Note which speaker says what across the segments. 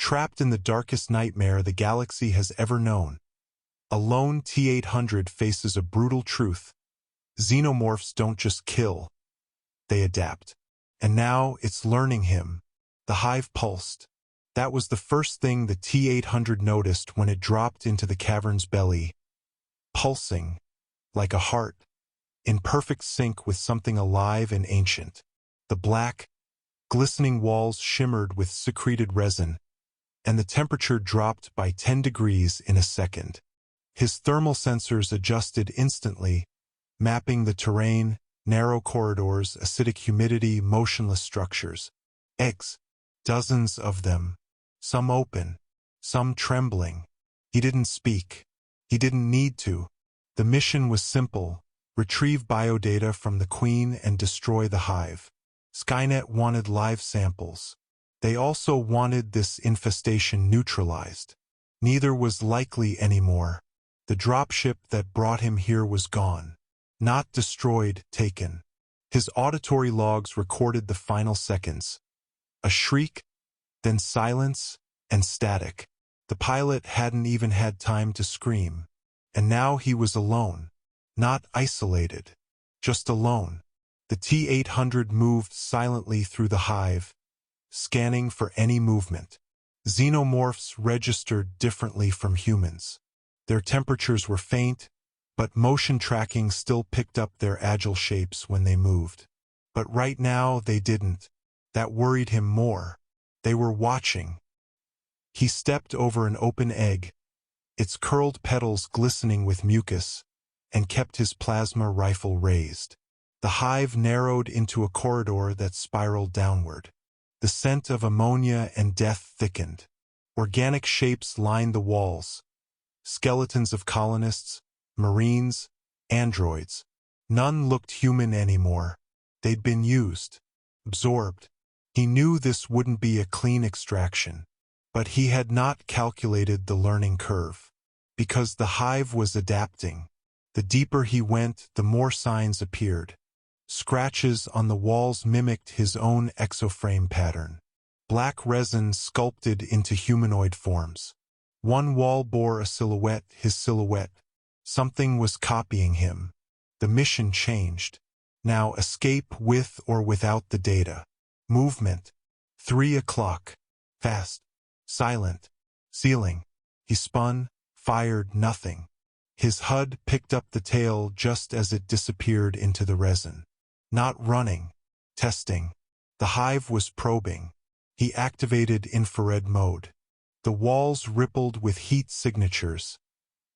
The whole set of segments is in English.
Speaker 1: trapped in the darkest nightmare the galaxy has ever known. A lone T-800 faces a brutal truth. Xenomorphs don't just kill, they adapt. And now it's learning him. The hive pulsed. That was the first thing the T-800 noticed when it dropped into the cavern's belly. Pulsing, like a heart, in perfect sync with something alive and ancient. The black, glistening walls shimmered with secreted resin, and the temperature dropped by 10 degrees in a second. His thermal sensors adjusted instantly, mapping the terrain, narrow corridors, acidic humidity, motionless structures. Eggs, dozens of them, some open, some trembling. He didn't speak. He didn't need to. The mission was simple: retrieve biodata from the Queen and destroy the hive. Skynet wanted live samples. They also wanted this infestation neutralized. Neither was likely anymore. The dropship that brought him here was gone. Not destroyed, taken. His auditory logs recorded the final seconds. A shriek, then silence, and static. The pilot hadn't even had time to scream. And now he was alone. Not isolated. Just alone. The T-800 moved silently through the hive, scanning for any movement. Xenomorphs registered differently from humans. Their temperatures were faint, but motion tracking still picked up their agile shapes when they moved. But right now they didn't. That worried him more. They were watching. He stepped over an open egg, its curled petals glistening with mucus, and kept his plasma rifle raised. The hive narrowed into a corridor that spiraled downward. The scent of ammonia and death thickened. Organic shapes lined the walls. Skeletons of colonists, Marines, androids. None looked human anymore. They'd been used, absorbed. He knew this wouldn't be a clean extraction, but he had not calculated the learning curve. Because the hive was adapting. The deeper he went, the more signs appeared. Scratches on the walls mimicked his own exoframe pattern. Black resin sculpted into humanoid forms. One wall bore a silhouette, his silhouette. Something was copying him. The mission changed. Now escape with or without the data. Movement. 3 o'clock. Fast. Silent. Ceiling. He spun, fired nothing. His HUD picked up the tail just as it disappeared into the resin. Not running. Testing. The hive was probing. He activated infrared mode. The walls rippled with heat signatures.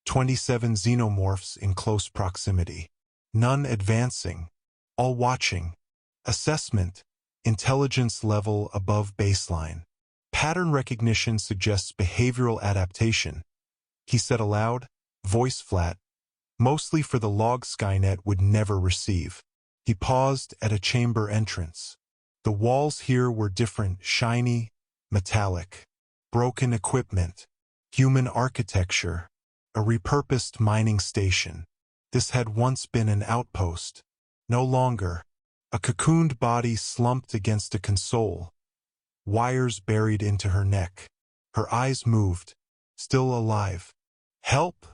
Speaker 1: 27 xenomorphs in close proximity. None advancing. All watching. Assessment. Intelligence level above baseline. Pattern recognition suggests behavioral adaptation. He said aloud, voice flat, mostly for the log Skynet would never receive. He paused at a chamber entrance. The walls here were different, shiny, metallic. Broken equipment. Human architecture. A repurposed mining station. This had once been an outpost. No longer. A cocooned body slumped against a console. Wires buried into her neck. Her eyes moved. Still alive. Help!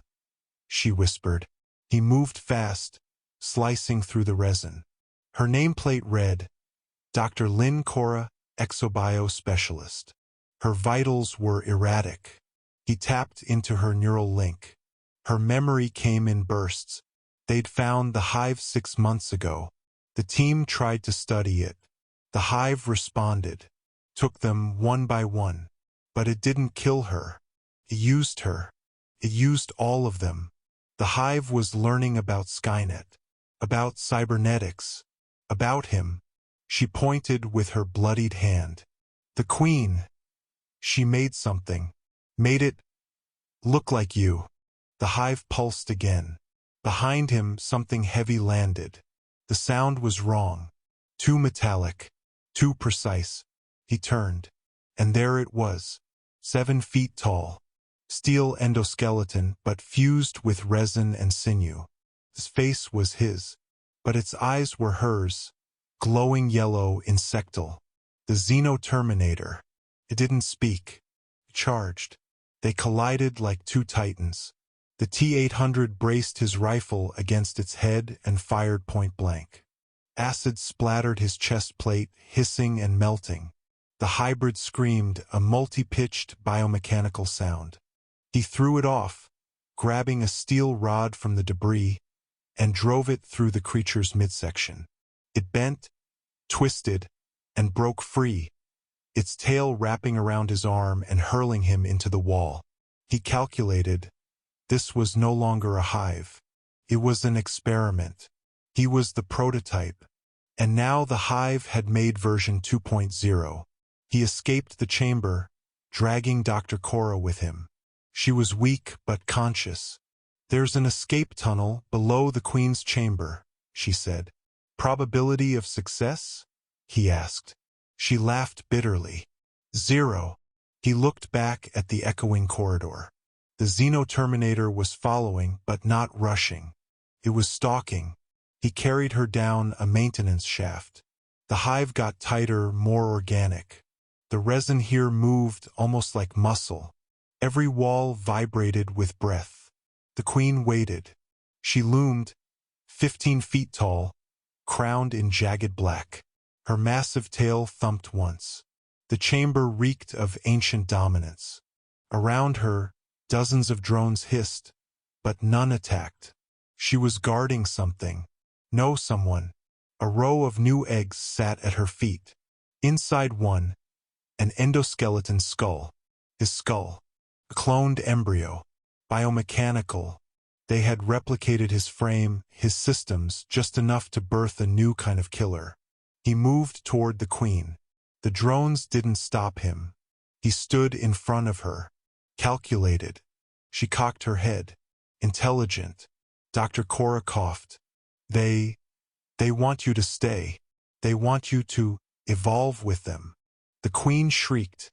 Speaker 1: She whispered. He moved fast, slicing through the resin. Her nameplate read, Dr. Lynn Cora, Exobio Specialist. Her vitals were erratic. He tapped into her neural link. Her memory came in bursts. They'd found the hive 6 months ago. The team tried to study it. The hive responded, took them one by one. But it didn't kill her. It used her. It used all of them. The hive was learning about Skynet, about cybernetics, about him. She pointed with her bloodied hand. The Queen. She made something. Made it look like you. The hive pulsed again. Behind him, something heavy landed. The sound was wrong. Too metallic. Too precise. He turned. And there it was. 7 feet tall. Steel endoskeleton, but fused with resin and sinew. His face was his, but its eyes were hers, glowing yellow insectal. The xenoterminator. It didn't speak. It charged. They collided like two titans. The T-800 braced his rifle against its head and fired point blank. Acid splattered his chest plate, hissing and melting. The hybrid screamed, a multi-pitched biomechanical sound. He threw it off, grabbing a steel rod from the debris, and drove it through the creature's midsection. It bent, twisted, and broke free, its tail wrapping around his arm and hurling him into the wall. He calculated, this was no longer a hive. It was an experiment. He was the prototype. And now the hive had made version 2.0. He escaped the chamber, dragging Dr. Cora with him. She was weak but conscious. There's an escape tunnel below the Queen's chamber, she said. Probability of success? He asked. She laughed bitterly. 0. He looked back at the echoing corridor. The xenoterminator was following but not rushing. It was stalking. He carried her down a maintenance shaft. The hive got tighter, more organic. The resin here moved almost like muscle. Every wall vibrated with breath. The Queen waited. She loomed, 15 feet tall, crowned in jagged black. Her massive tail thumped once. The chamber reeked of ancient dominance. Around her, dozens of drones hissed, but none attacked. She was guarding something. No someone. A row of new eggs sat at her feet. Inside one, an endoskeleton skull. His skull. A cloned embryo. Biomechanical. They had replicated his frame, his systems, just enough to birth a new kind of killer. He moved toward the Queen. The drones didn't stop him. He stood in front of her. Calculated. She cocked her head. Intelligent. Dr. Cora coughed. They want you to stay. They want you to evolve with them. The Queen shrieked,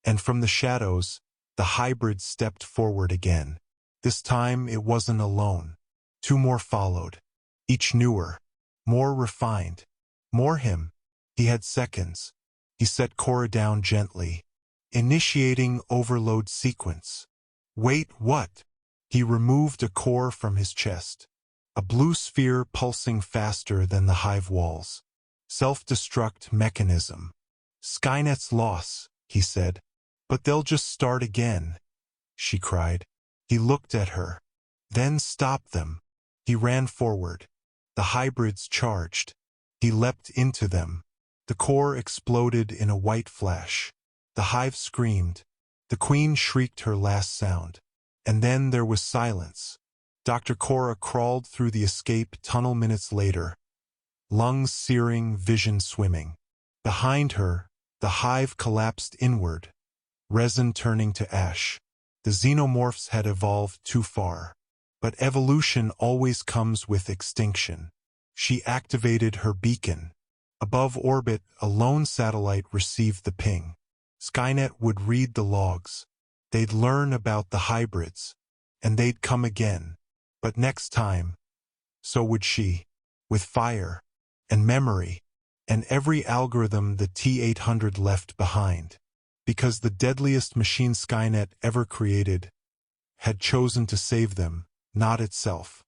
Speaker 1: and from the shadows, the hybrid stepped forward again. This time it wasn't alone. 2 more followed, each newer, more refined, more him. He had seconds. He set Cora down gently, initiating overload sequence. Wait, what? He removed a core from his chest. A blue sphere pulsing faster than the hive walls. Self-destruct mechanism. Skynet's loss, he said. But they'll just start again, she cried. He looked at her. Then stopped them. He ran forward. The hybrids charged. He leapt into them. The core exploded in a white flash. The hive screamed. The Queen shrieked her last sound. And then there was silence. Dr. Cora crawled through the escape tunnel minutes later, lungs searing, vision swimming. Behind her, the hive collapsed inward, resin turning to ash. The xenomorphs had evolved too far. But evolution always comes with extinction. She activated her beacon. Above orbit, a lone satellite received the ping. Skynet would read the logs. They'd learn about the hybrids, and they'd come again. But next time, so would she, with fire, and memory, and every algorithm the T-800 left behind. Because the deadliest machine Skynet ever created had chosen to save them, not itself.